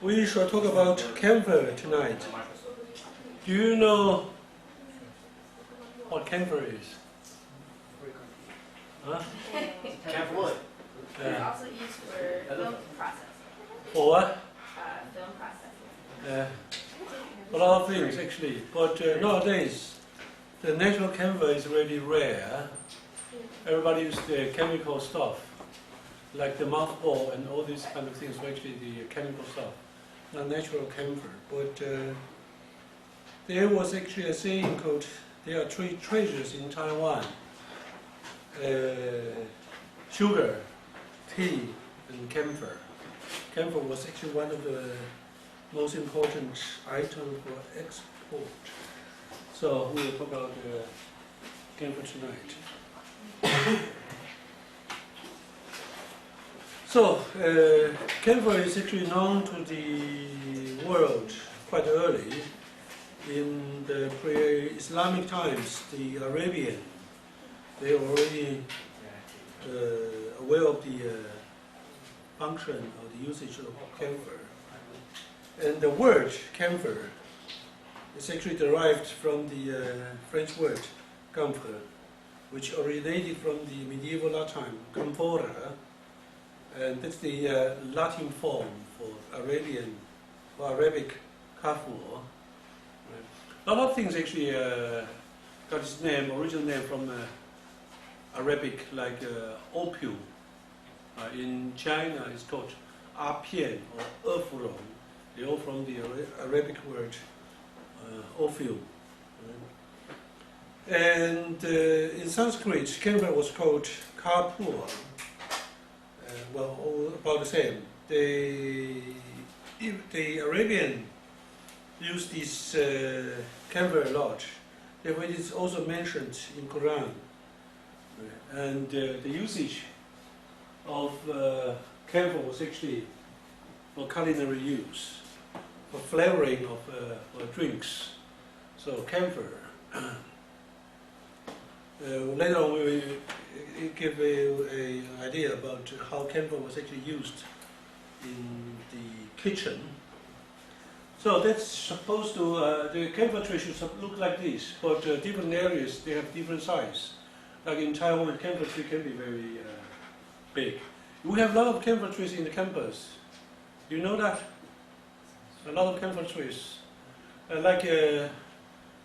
We shall talk about camphor tonight. Do you know what camphor is? Huh? Camphor wood. It's also used for film processing. For what? Film processing. A lot of things actually, but nowadays the natural camphor is really rare. Everybody uses the chemical stuff, like the mothball and all these kind of things, are actually the chemical stuff, not natural camphor. But there was actually a saying called, there are three treasures in Taiwan: sugar, tea, and camphor. Camphor was actually one of the most important items for export. So we will talk about camphor tonight. So camphor is actually known to the world quite early. In the pre-Islamic times, the Arabian, they were already aware of the function or the usage of camphor. And the word camphor is actually derived from the French word camphor, which originated from the medieval Latin camphora, and that's the Latin form for Arabian or Arabic CAMPHOR. A lot of things actually got its name, original name from Arabic, like opium. In China, it's called apian or efurong. They all from the Arabic word opium. And in Sanskrit, camphor was called karpur. Well, all about the same. The Arabian used this camphor a lot. Therefore, it is also mentioned in Quran. And the usage of camphor was actually for culinary use, for flavoring of drinks. So camphor. Later on, we will give an idea about how camphor was actually used in the kitchen. So that's supposed to, the camphor tree should look like this, but different areas, they have different size. Like in Taiwan, camphor tree can be very big. We have a lot of camphor trees in the campus. You know that? A lot of camphor trees. Like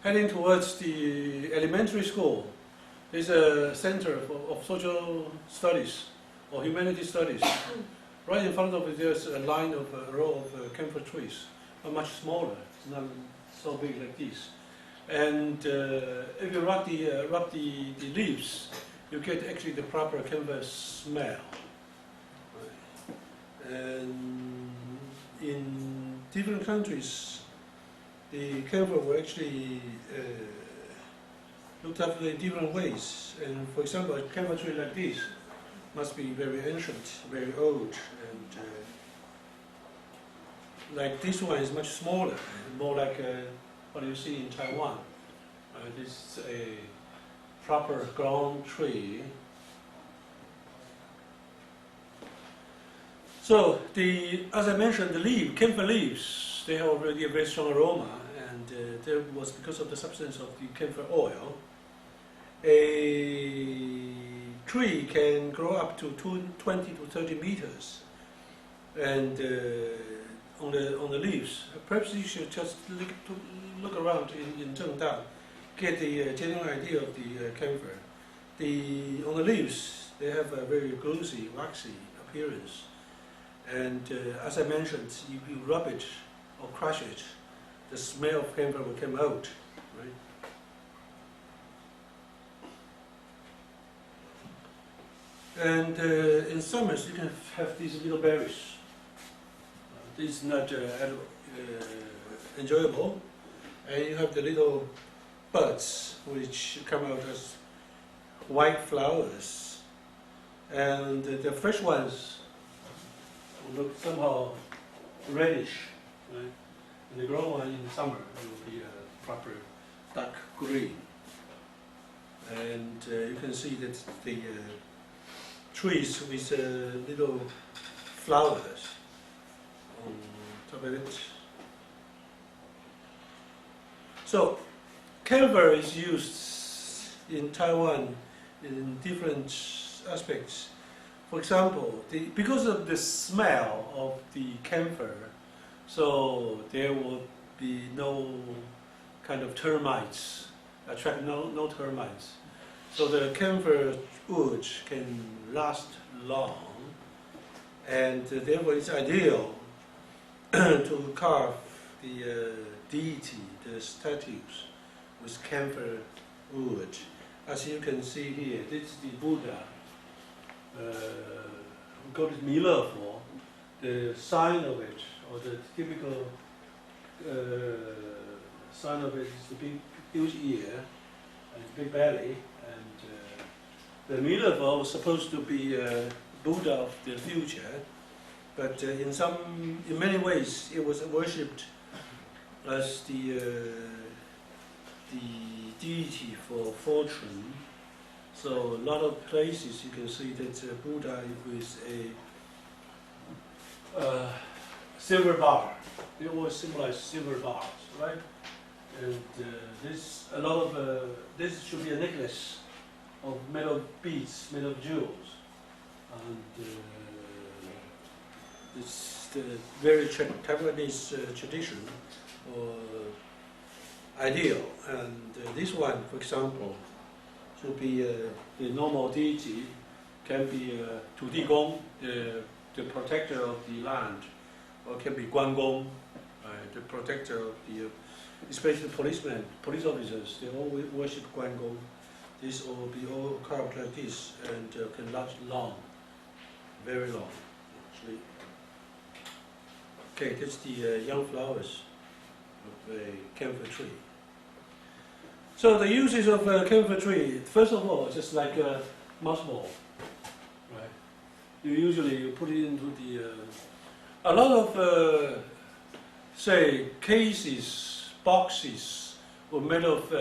heading towards the elementary school, there's a center of social studies or humanities studies. Right in front of it, there's a line of a row of camphor trees, but much smaller. It's not so big like this. And if you rub the leaves, you get actually the proper camphor smell. And in different countries, the camphor were actually looked after in different ways. And for example, a camphor tree like this must be very ancient, very old, and like this one is much smaller, more like what you see in Taiwan. This is a proper ground tree. So as I mentioned, the camphor leaves, they have already a very strong aroma, and that was because of the substance of the camphor oil. A tree can grow up to 20 to 30 meters, and on the leaves. Perhaps you should just look around in Zhengda, get the general idea of the camphor. On the leaves, they have a very glossy, waxy appearance. And as I mentioned, if you rub it or crush it, the smell of camphor will come out, right? And in summers, you can have these little berries. This is not enjoyable. And you have the little buds which come out as white flowers. And the fresh ones will look somehow reddish, right? And the grown one in summer will be a proper dark green. And you can see that the trees with little flowers on Stop it. So, camphor is used in Taiwan in different aspects. For example, because of the smell of the camphor, so there will be no kind of termites, attract no termites. So the camphor wood can last long, and therefore it's ideal to carve the deity, the statues, with camphor wood. As you can see here, this is the Buddha. We call it Miller for the sign of it, or the typical sign of it is the big, huge ear and big belly. And the Miller was supposed to be Buddha of the future, but in many ways it was worshipped as the deity for fortune. So a lot of places you can see that Buddha with a silver bar. They always symbolize silver bars, right? And this should be a necklace of metal beads, metal jewels, and it's the very Taiwanese tradition or ideal. And this one, for example, should be the normal deity, can be TW-Gong, the protector of the land, or can be Guangong, the protector of the, especially policemen, police officers, they all worship Guangong. This will be all carved like this and can last long, very long, actually. Okay, this is the young flowers of a camphor tree. So the uses of a camphor tree, first of all, just like a mouse ball, right? You put it into the, a lot of, say, cases, boxes were made of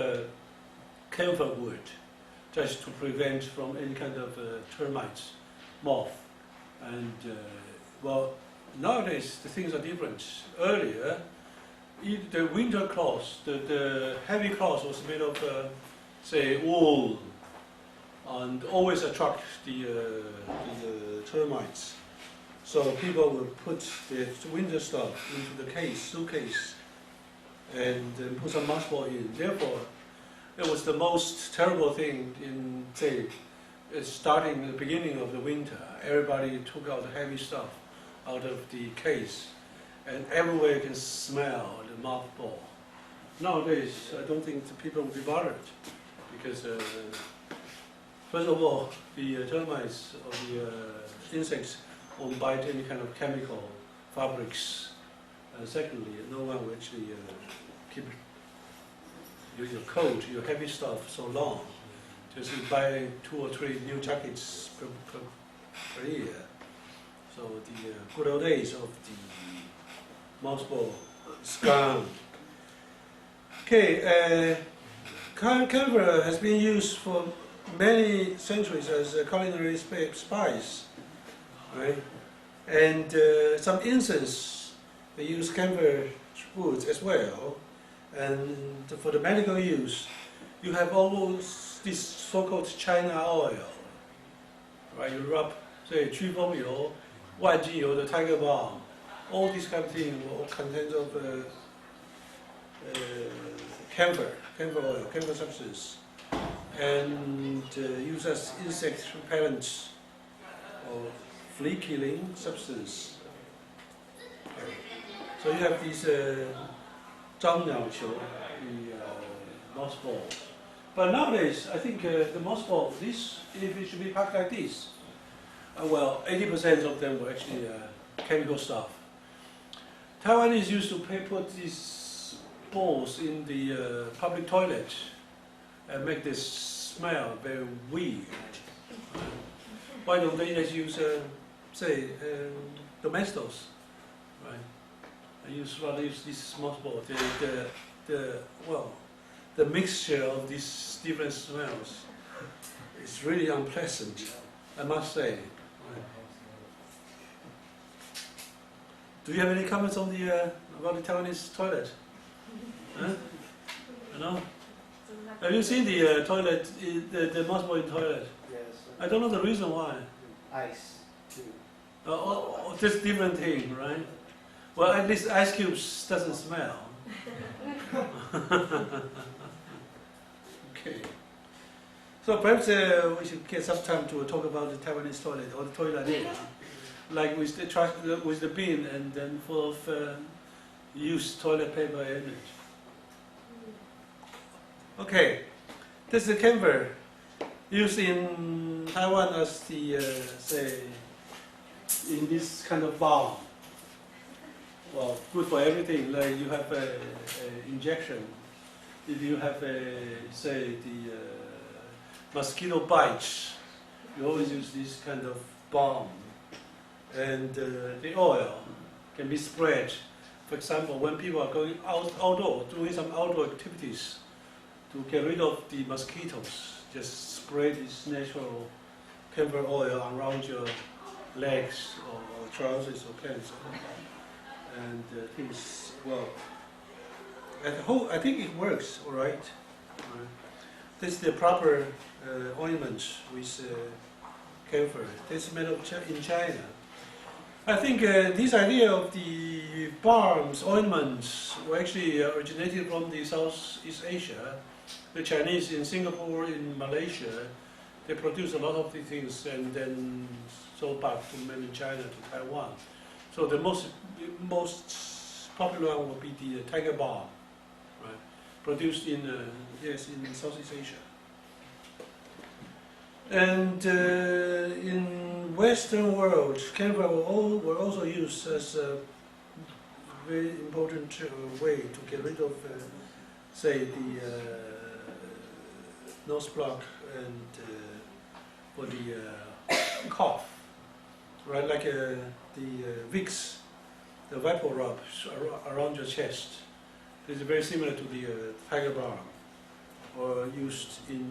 camphor wood, just to prevent from any kind of termites, moth. And, well, nowadays the things are different. Earlier, the winter cloth, the heavy cloth was made of, say, wool, and always attract the termites. So people would put the winter stuff into the case, suitcase, and put some mouse ball in. Therefore, it was the most terrible thing in, say, starting the beginning of the winter. Everybody took out the heavy stuff out of the case, and everywhere you can smell the mothball. Nowadays, I don't think the people will be bothered, because first of all, the termites or the insects won't bite any kind of chemical fabrics. Secondly, no one will actually keep your coat, your heavy stuff so long. Just you buy 2 or 3 new jackets per year. So the good old days of the mouseball is gone. Okay, camphor has been used for many centuries as a culinary spice, right? And some incense, they use camphor woods as well. And for the medical use, you have almost this so-called China oil, right? You rub, say, 驱风油, 万金油, the tiger balm, all these kind of things all contains of camphor oil, camphor substance, and used as insect repellent or flea-killing substance. So you have these 樟鸟球, the mouse ball. But nowadays, I think the mouse ball, if it should be packed like this, well, 80% of them were actually chemical stuff. Taiwanese used to put these balls in the public toilet and make this smell very weird. Why don't they just use, say, domestos, right? Rather use this mouse ball. The mixture of these different smells is really unpleasant, I must say. Do you have any comments on the about the Taiwanese toilet? Huh? No? Have you seen the toilet, the mothballing toilet? Yes. I don't know the reason why. Ice too. Just different thing, right? Well, at least ice cubes doesn't smell. Okay. So perhaps we should get some time to talk about the Taiwanese toilet or the toilet idea, like with the bin and then full of used toilet paper in it. Okay, this is the camphor used in Taiwan as the say in this kind of balm. Well, good for everything. Like you have a injection. If you have say the mosquito bites, you always use this kind of balm. And the oil can be spread. For example, when people are going outdoor, doing some outdoor activities, to get rid of the mosquitoes, just spray this natural camphor oil around your legs or trousers or pants. And things, well, I think it works all right. This is the proper ointment with camphor. This is made in China. I think this idea of the balms, ointments, were actually originated from the Southeast Asia. The Chinese in Singapore, in Malaysia, they produce a lot of these things and then sold back to mainland China, to Taiwan. So the most popular one would be the tiger balm, right? Produced in in Southeast Asia. And in Western world, camphor were also used as a very important way to get rid of, say, the nose block and for the cough, right? Like the Vicks, the vapor rub around your chest. This is very similar to the tiger balm, or used in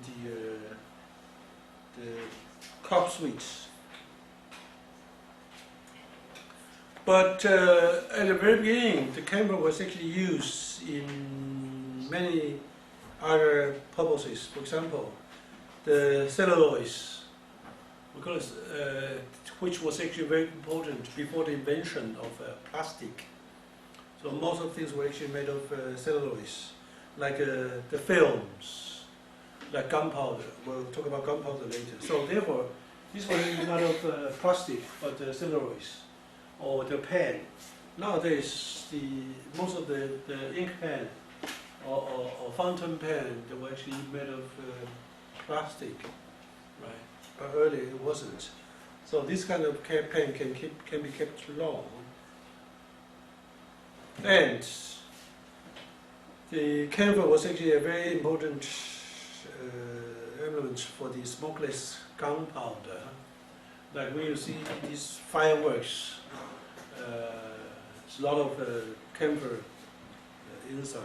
the cough sweets. But at the very beginning, the camphor was actually used in many other purposes. For example, the cellulose, because, which was actually very important before the invention of plastic. So most of things were actually made of cellulose, like the films, like gunpowder. We'll talk about gunpowder later. So therefore, this was not of plastic, but cellulose, or the pen. Nowadays, most of the ink pen or fountain pen, they were actually made of plastic, right? But earlier it wasn't. So this kind of pen can be kept long. And the camphor was actually a very important element for the smokeless gunpowder. Like when you see these fireworks, there's a lot of camphor inside.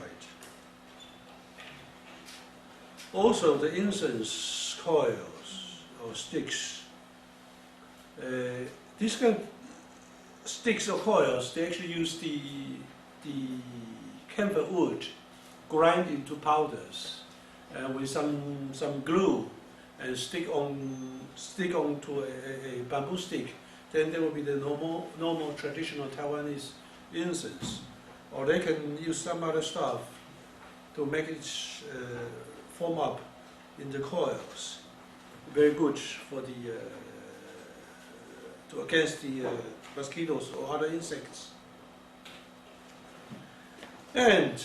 Also, the incense coils or sticks. These kind of sticks or coils, they actually use the camphor wood grind into powders with some glue and stick onto a bamboo stick. Then there will be the normal traditional Taiwanese incense, or they can use some other stuff to make it form up in the coils. Very good for the against the mosquitoes or other insects. And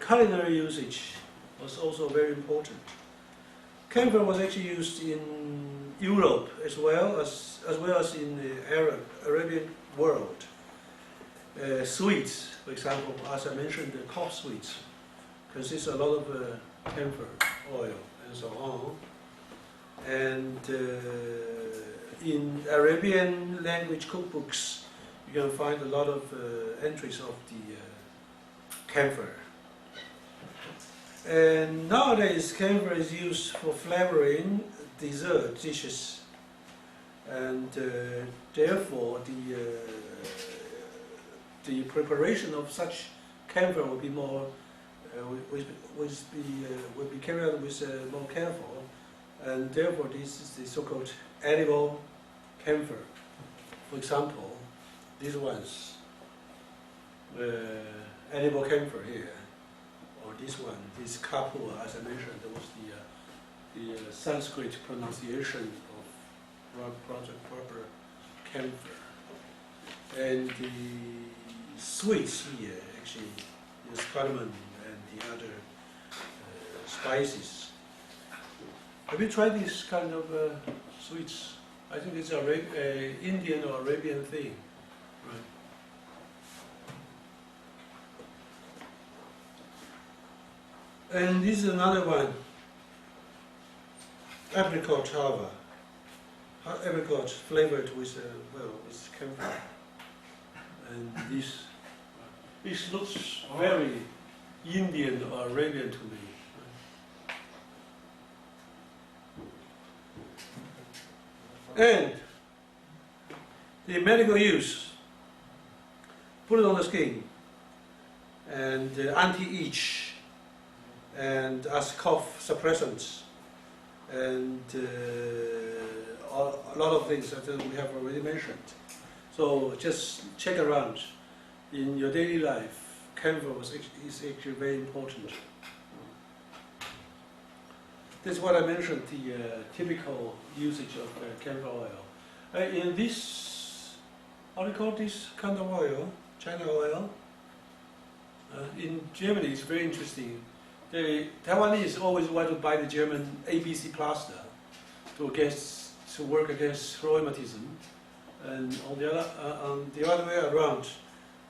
culinary usage was also very important. Camphor was actually used in Europe as well as in the Arabian world. Sweets, for example, as I mentioned, the cough sweets consist a lot of camphor oil and so on. And in Arabian language cookbooks, you can find a lot of entries of the camphor. And nowadays, camphor is used for flavoring dessert dishes, and therefore the preparation of such camphor will be more, will be carried out with more careful, and therefore this is the so-called edible camphor. For example, these ones, edible camphor here, or this one, this CAMPHOR, as I mentioned, that was the Sanskrit pronunciation of proper camphor. And the sweets here actually use cardamom and the other spices. Have you tried this kind of sweets? I think it's an Indian or Arabian thing, right? And this is another one, apricot halva, apricot flavored with with camphor. And this looks very Indian or Arabian to me. And the medical use, put it on the skin, and anti-itch, and as cough suppressants, and a lot of things that we have already mentioned. So just check around in your daily life. Camphor is actually very important. This is what I mentioned, the typical usage of camphor oil. In this, how do you call this kind of oil? China oil. In Germany, it's very interesting. The Taiwanese always want to buy the German ABC plaster to work against rheumatism. And on the other way around,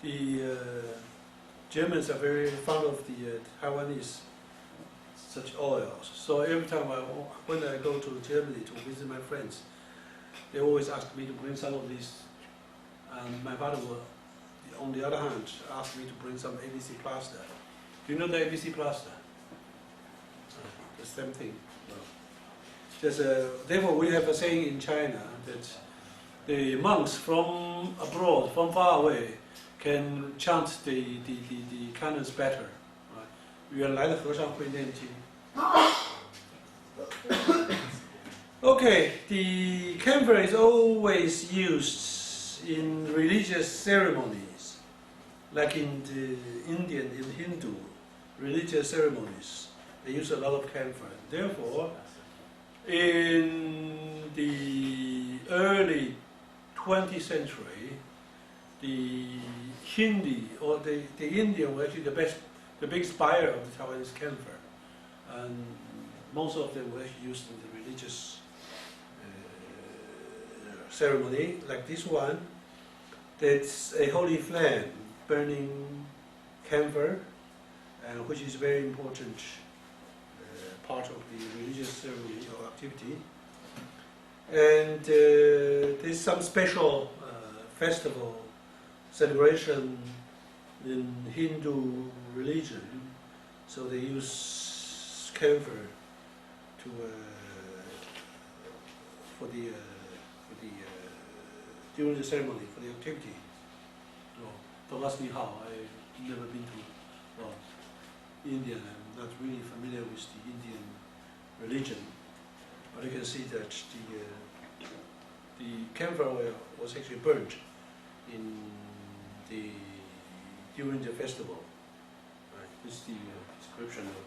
the Germans are very fond of the Taiwanese such oils. So every time when I go to Germany to visit my friends, they always ask me to bring some of these. And my father will, on the other hand, ask me to bring some ABC plaster. Do you know the ABC plaster? The same thing. Therefore, we have a saying in China that the monks from abroad, from far away, can chant the canons better. 远来的和尚会念经. Okay, the camphor is always used in religious ceremonies, like in the Indian, in Hindu religious ceremonies. They use a lot of camphor. Therefore, in the early 20th century, the Hindi or the Indian were actually the biggest buyer of the Taiwanese camphor, and most of them were used in the religious ceremony, like this one. That's a holy flame burning camphor, which is very important part of the religious ceremony or activity. And there's some special festival celebration in Hindu religion, so they use camphor to during the ceremony, for the activity. So, don't ask me how. I've never been to India. I'm not really familiar with the Indian religion, but you can see that the camphor oil was actually burnt during the festival. Right? This is the description of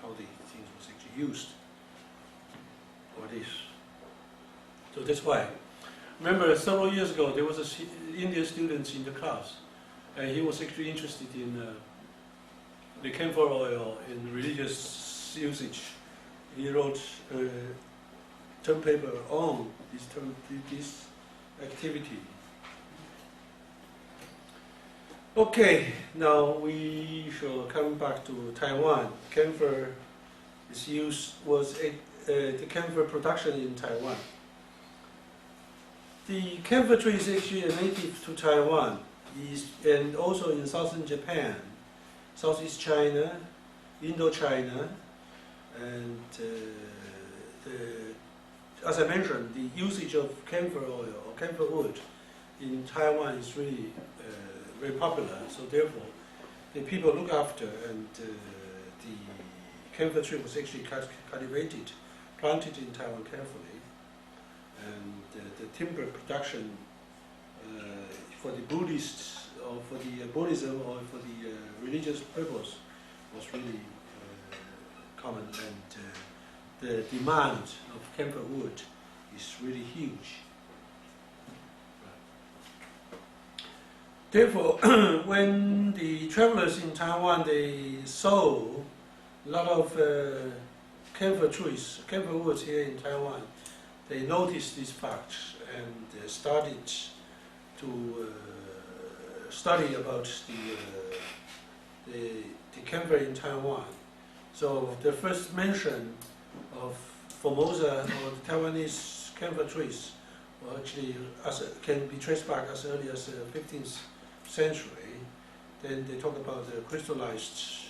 how the things was actually used. Or this. So that's why. Remember, several years ago, there was an Indian student in the class, and he was actually interested in the camphor oil in religious usage. He wrote a term paper on this activity. Okay, now we shall come back to Taiwan. Camphor the camphor production in Taiwan. The camphor tree is actually a native to Taiwan, and also in southern Japan, Southeast China, Indochina, and as I mentioned, the usage of camphor oil or camphor wood in Taiwan is really very popular. So therefore, the people look after, and the camphor tree was actually cultivated, planted in Taiwan carefully, and the timber production for the Buddhists or for the Buddhism or for the religious purpose was really common, and the demand of camphor wood is really huge. Therefore, when the travelers in Taiwan, they saw a lot of camphor trees, camphor woods here in Taiwan, they noticed this fact and started to study about the camphor in Taiwan. So the first mention of Formosa or the Taiwanese camphor trees well, actually can be traced back as early as the 15th century. Then they talk about the crystallized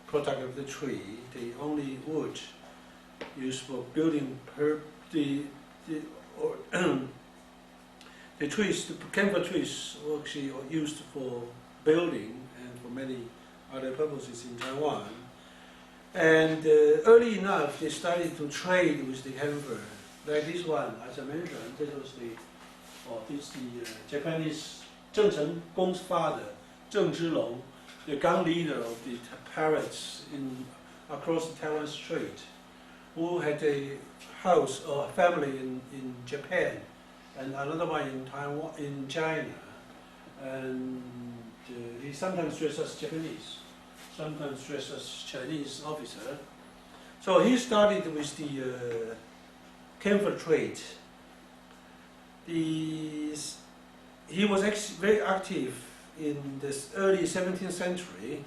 product of the tree, the only wood used for building the trees, the camphor trees were actually used for building and for many other purposes in Taiwan. And early enough, they started to trade with the camphor. Like this one, as I mentioned, this was the Japanese Zheng Chenggong's father, Zheng Zhilong, the gang leader of the pirates across the Taiwan Strait, who had a house or family in Japan, and another one in Taiwan, in China, and he sometimes dressed as Japanese, sometimes dressed as Chinese officer. So he started with the camphor trade. He was very active in the early 17th century,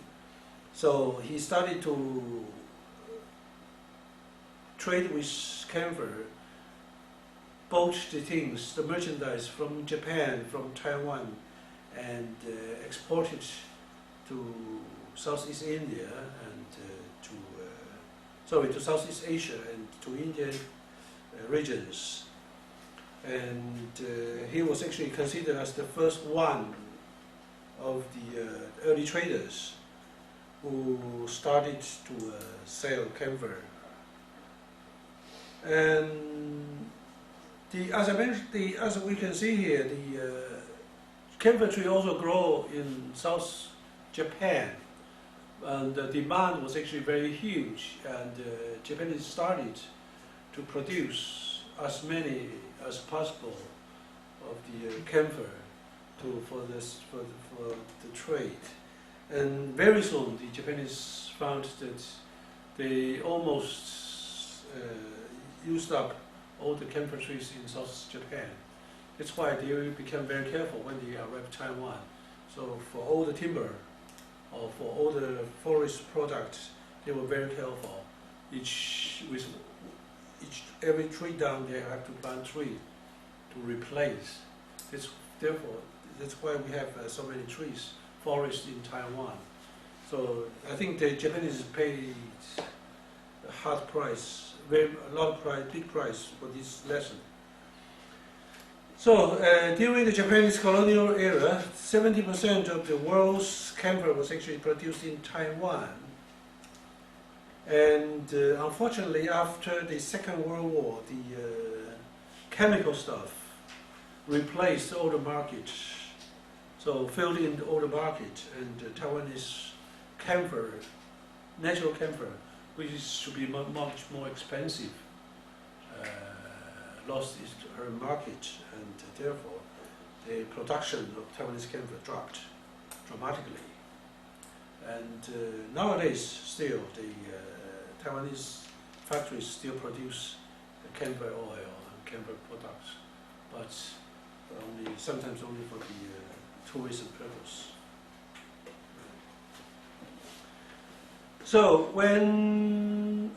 so he started to trade with camphor, bought the things, the merchandise from Japan, from Taiwan, and exported to Southeast India and to Southeast Asia and to Indian regions. And he was actually considered as the first one of the early traders who started to sell camphor. And as I mentioned, as we can see here, the camphor tree also grow in South Japan, and the demand was actually very huge. And Japanese started to produce as many as possible of the camphor for the trade. And very soon, the Japanese found that they almost used up all the camphor trees in South Japan. That's why they became very careful when they arrived Taiwan. So for all the timber or for all the forest products, they were very careful. Every tree down there have to plant tree to replace. That's why we have so many trees, forests in Taiwan. So I think the Japanese paid a hard price, big price for this lesson. So during the Japanese colonial era, 70% of the world's camphor was actually produced in Taiwan. And unfortunately, after the Second World War, the chemical stuff replaced all the market, so filled in all the market, and Taiwanese camphor, natural camphor, which should be much more expensive, lost her market, and therefore the production of Taiwanese camphor dropped dramatically. And nowadays, still, the Taiwanese factories still produce camphor oil and camphor products, but sometimes only for the tourism purpose. So when,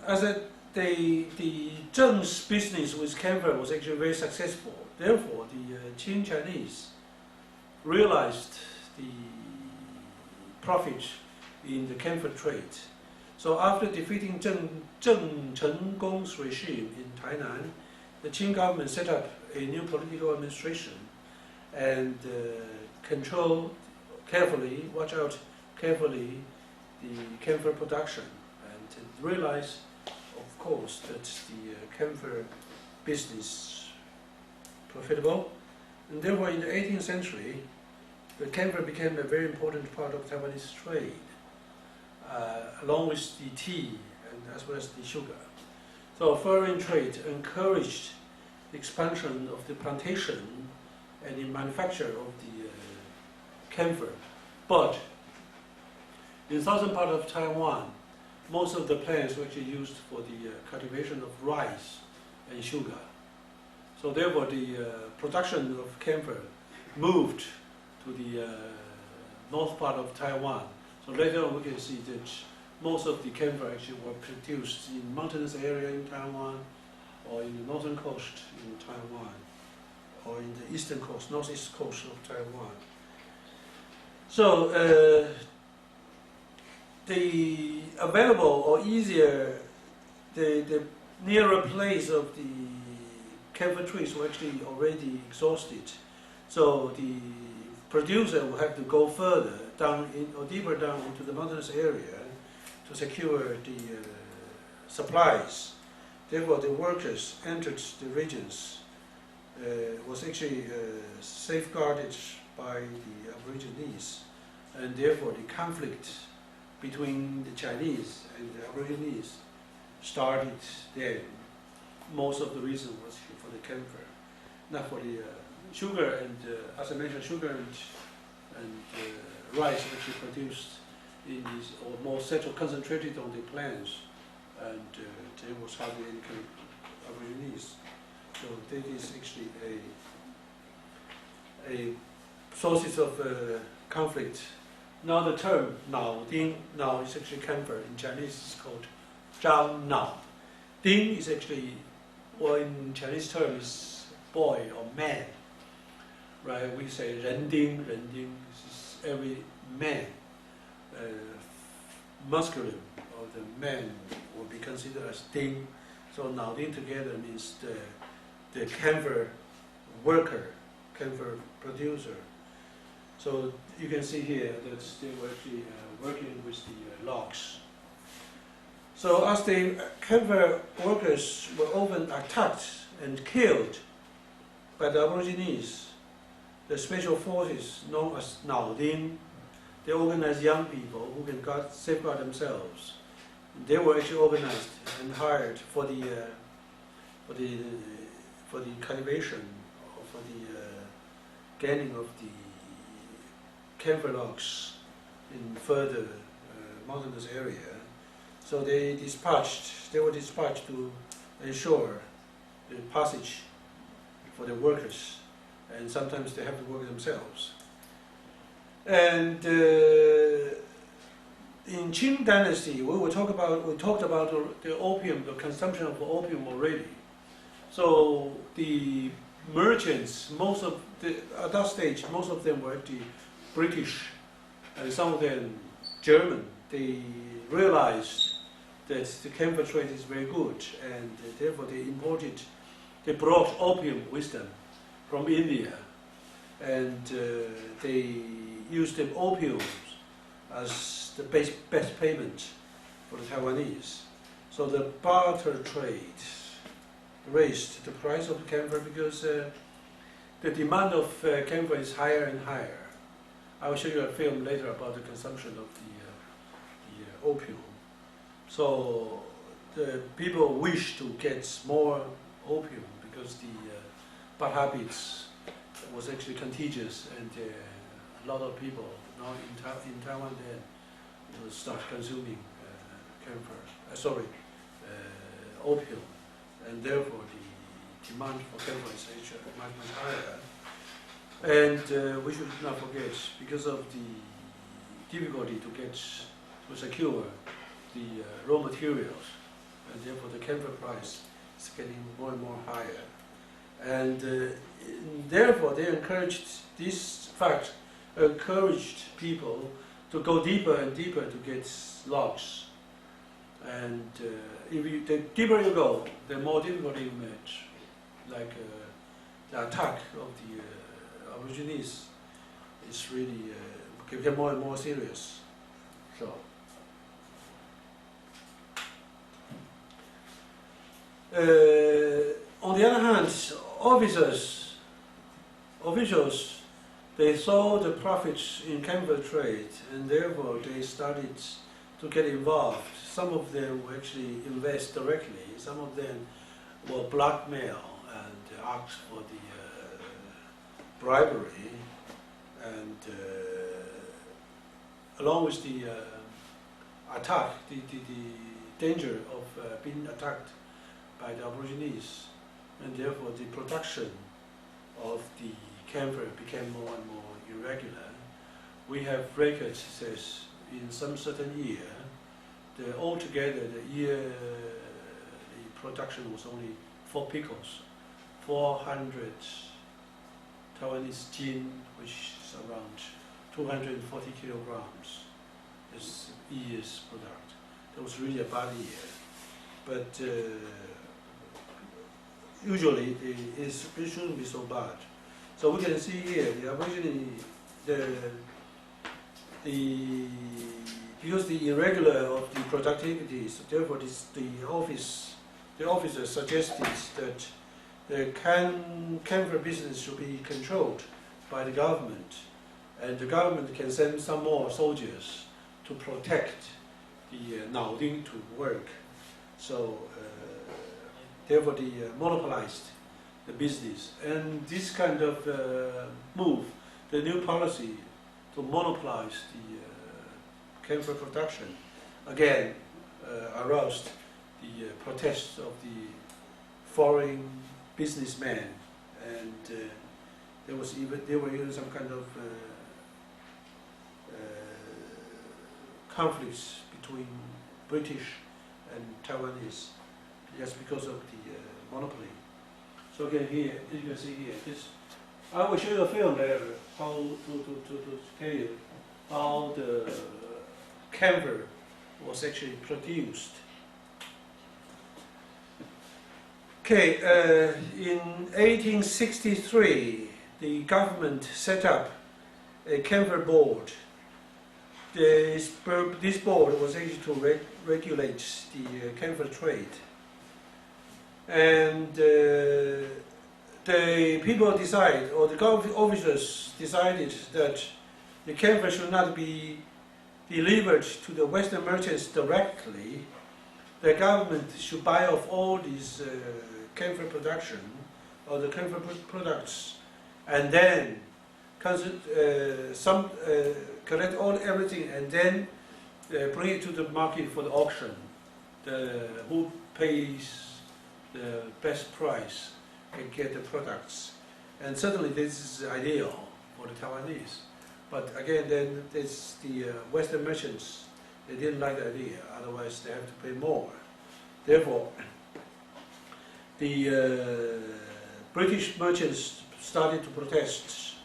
the Zheng's business with camphor was actually very successful. Therefore, the Qing Chinese realized the profit in the camphor trade. So after defeating Zheng Chenggong's regime in Tainan, the Qing government set up a new political administration and control carefully, watch out carefully the camphor production, and realize, of course, that the camphor business profitable, and therefore in the 18th century, the camphor became a very important part of Taiwanese trade, along with the tea and as well as the sugar. So foreign trade encouraged the expansion of the plantation and the manufacture of the camphor. But in the southern part of Taiwan, most of the plants were actually used for the cultivation of rice and sugar. So therefore the production of camphor moved to the north part of Taiwan. So later on we can see that most of the camphor actually were produced in mountainous area in Taiwan, or in the northern coast in Taiwan, or in the eastern coast, northeast coast of Taiwan. So the available or easier, the nearer place of the camphor trees were actually already exhausted. So the producer will have to go further down or deeper down into the mountainous area to secure the supplies. Therefore, the workers entered the regions was actually safeguarded by the Aborigines, and therefore the conflict between the Chinese and the Aborigines started then. Most of the reason was for the camphor, not for the sugar and, as I mentioned, sugar and rice actually produced in these, or more concentrated on the plants, and there was hardly any Aborigines. So that is actually a sources of conflict. Now the term "nao ding" now is actually camphor. In Chinese it's called "zhao nao." Ding is actually, well, in Chinese term is boy or man. Right? We say "ren ding," "ren ding." This is every man. Masculine or the man will be considered as ding. So "nao ding" together means the camphor worker, camphor producer. So you can see here that they were actually working with the logs. So as the camphor workers were often attacked and killed by the Aborigines, the special forces known as "nao ding," they organized young people who can safeguard themselves. They were actually organized and hired for the cultivation or for the gaining of the camphor logs in further mountainous area. So they were dispatched to ensure the passage for the workers, and sometimes they have to work themselves. And in Qing Dynasty, we talked about the opium, the consumption of opium already. So the merchants, at that stage, most of them were actually British, and some of them German. They realized that the camphor trade is very good, and therefore they brought opium with them from India, and they used the opium as the best payment for the Taiwanese. So the barter trade raised the price of camphor because the demand of camphor is higher and higher. I will show you a film later about the consumption of the opium. So the people wish to get more opium because the bad habits was actually contagious, and a lot of people now in Taiwan then will start consuming opium, and therefore the demand for camphor is actually much higher. And we should not forget, because of the difficulty to secure the raw materials, and therefore the camphor price is getting more and more higher. And therefore this fact encouraged people to go deeper and deeper to get logs. And the deeper you go, the more difficulty you meet. Like the attack of the Aborigines is really became more and more serious. So. On the other hand, officials, they saw the profits in camphor trade, and therefore they started to get involved. Some of them actually invest directly. Some of them were blackmail and asked for the bribery, and along with the attack, the danger of being attacked by the Aborigines, and therefore the production of the camphor became more and more irregular. We have records that says in some certain year, altogether the production was only 4 pickles, 400 Taiwanese gin, which is around 240 kilograms. This year's product. That was really a bad year, but usually it shouldn't be so bad. So we can see here the Aborigine, because the irregular of the productivities, therefore the officer suggested that the camphor business should be controlled by the government, and the government can send some more soldiers to protect the Naoding to work. So therefore they monopolized the business. And this kind of move, the new policy to monopolize the camphor production, again aroused the protests of the foreign businessmen, and there were even some kind of conflicts between British and Taiwanese just because of the monopoly. So again here, you can see here, this, I will show you a film later how to tell you how the camphor was actually produced. Okay, in 1863, the government set up a camphor board. This board was actually to regulate the camphor trade. And the people decided, or the officers decided, that the camphor should not be delivered to the Western merchants directly. The government should buy off all these camphor production, or the camphor products, and then collect everything, and then bring it to the market for the auction. Who pays the best price and get the products. And certainly this is ideal for the Taiwanese. But again, then there's the Western merchants, they didn't like the idea, otherwise they have to pay more. Therefore, the British merchants started to protest,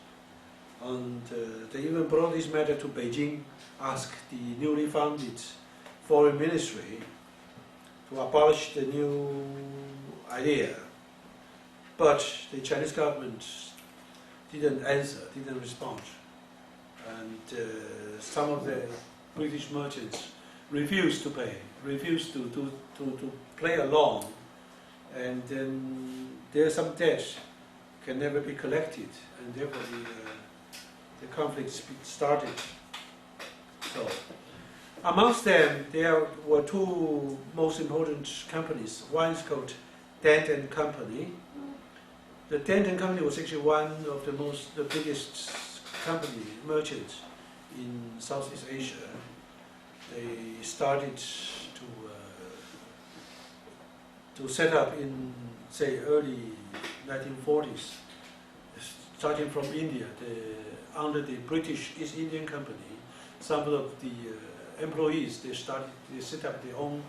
and they even brought this matter to Beijing, asked the newly founded foreign ministry to abolish the new idea. But the Chinese government didn't answer, didn't respond. And some of the British merchants refused to pay, refused to play along, and then there's some debt can never be collected, and therefore the conflict started. So, amongst them, there were two most important companies. One is called Dent & Company. The Dent & Company was actually one of the biggest merchants in Southeast Asia. They started to set up in, say, early 1940s, starting from India, under the British East Indian Company. Some of the employees, they set up their own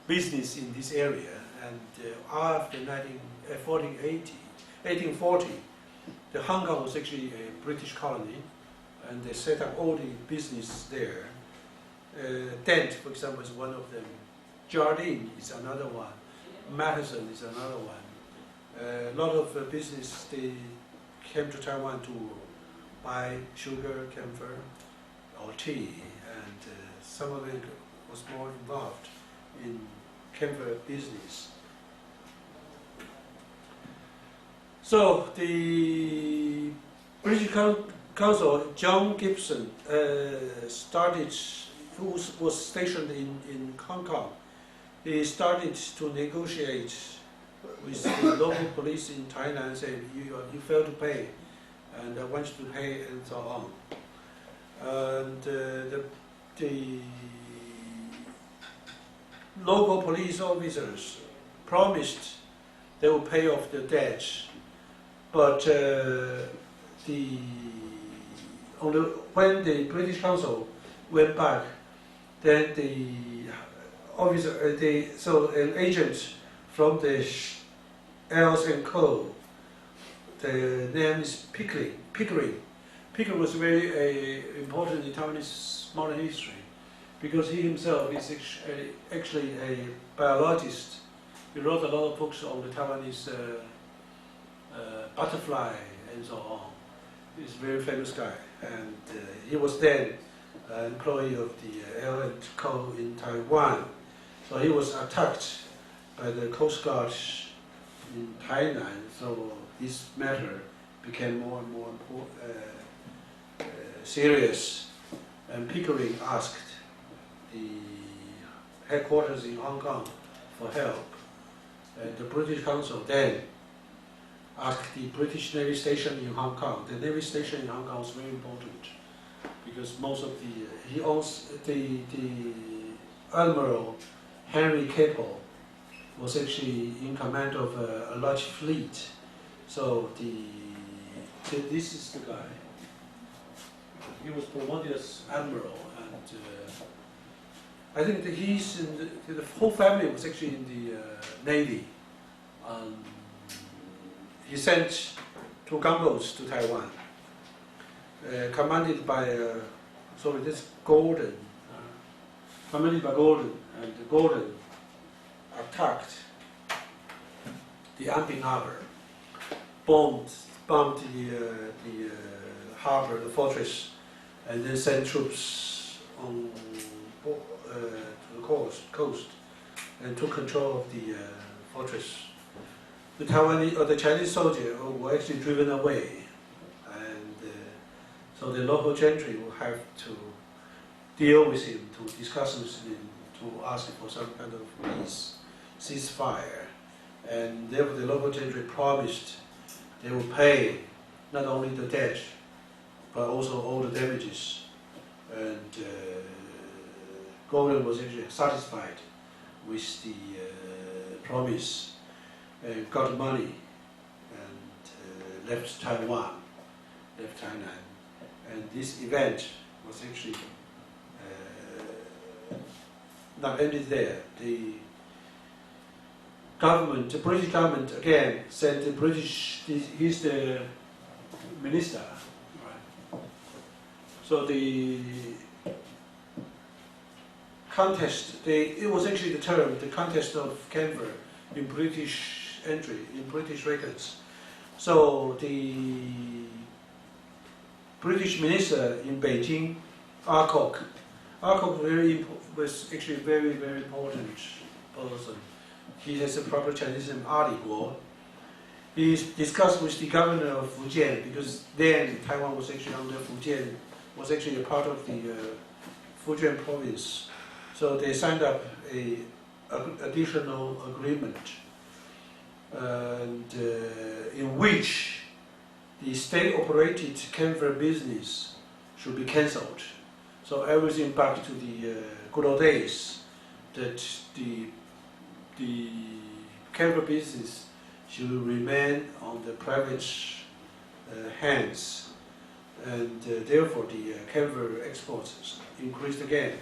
business in this area, and after 1840, the Hong Kong was actually a British colony, and they set up all the business there. Dent, for example, is one of them. Jardine is another one. Madison is another one. A lot of business, they came to Taiwan to buy sugar, camphor, or tea, and some of it was more involved in camphor business. So the British Consul John Gibson who was stationed in Hong Kong. He started to negotiate with the local police in Thailand, saying, you failed to pay, and I want you to pay, and so on. And the local police officers promised they will pay off the debt, but when the British Consul went back, then the officer, so an agent from the L&Co, the name is Pickering. Pickering was very important in Taiwanese modern history because he himself is actually a biologist. He wrote a lot of books on the Taiwanese butterfly and so on. He's a very famous guy, and he was then an employee of the L&Co in Taiwan. So he was attacked by the Coast Guard in Thailand. So this matter became more and more serious. And Pickering asked the headquarters in Hong Kong for help. And the British Consul then asked the British Navy station in Hong Kong. The Navy station in Hong Kong was very important because most of he owns the Admiral Henry Keppel was actually in command of a large fleet. So this is the guy. He was promoted as admiral, and I think that he's in the whole family was actually in the Navy. He sent 2 gunboats to Taiwan, commanded by Gordon. Commanded by Gordon, and Gordon attacked the Anping Harbor, bombed the harbor, the fortress, and then sent troops on to the coast and took control of the fortress. The Taiwanese or the Chinese soldiers were actually driven away, and so the local gentry will have to deal with him, to discuss with him, to ask for some kind of peace, ceasefire, and therefore the local gentry promised they will pay not only the debt but also all the damages. And Gordon was actually satisfied with the promise and got money and left Taiwan, left Thailand. And this event was actually not ended there. The government, the British government again sent the British, he's the minister. Right. So the contest, it was actually the term, the contest of camphor in British entry, in British records. So the British minister in Beijing, Alcock was actually a very, very important person. He has a proper Chinese name, Ali Guo. He discussed with the governor of Fujian, because then Taiwan was actually under Fujian, was actually a part of the Fujian province. So they signed up an additional agreement, and in which the state-operated camphor business should be cancelled. So everything back to the good old days, that the camphor business should remain on the private hands, and therefore the camphor exports increased again,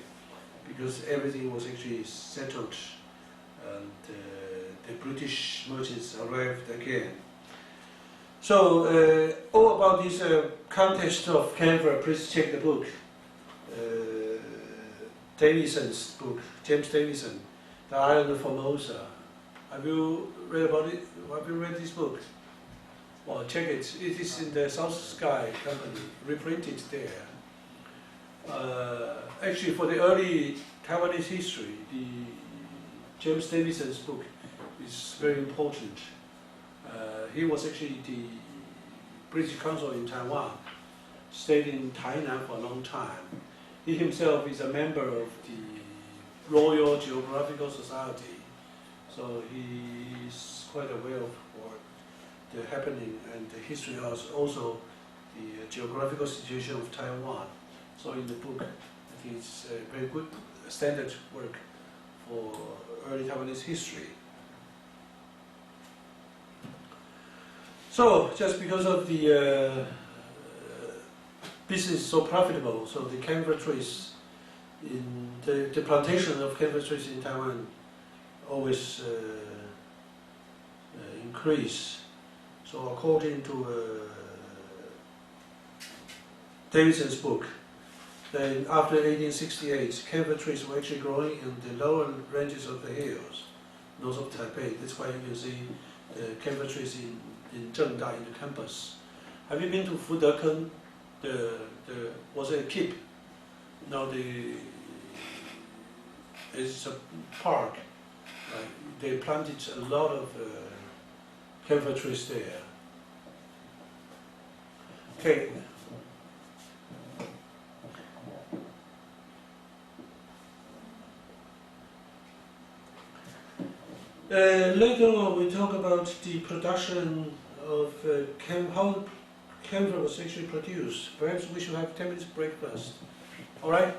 because everything was actually settled, and the British merchants arrived again. So all about this contest of camphor, please check the book. Davison's book, James Davison, The Island of Formosa. Have you read about it? Have you read this book? Well, check it. It is in the South Sky Company, reprinted there. Actually, for the early Taiwanese history, the James Davison's book is very important. He was actually the British consul in Taiwan, stayed in Tainan for a long time. He himself is a member of the Royal Geographical Society, so he is quite aware of what the happening and the history of also the geographical situation of Taiwan. So in the book, I think it's a very good standard work for early Taiwanese history. So just because of the business is so profitable, so the camphor trees in the plantation of camphor trees in Taiwan always increase. So according to Davison's book, then after 1868, camphor trees were actually growing in the lower ranges of the hills, north of Taipei. That's why you can see the camphor trees in Zhengda, in the campus. Have you been to Fudekeng? Was it a keep? Now it's a park. They planted a lot of camphor trees there. Okay. Later on, we talk about the production of how camphor was actually produced. Perhaps we should have 10 minutes break first. All right?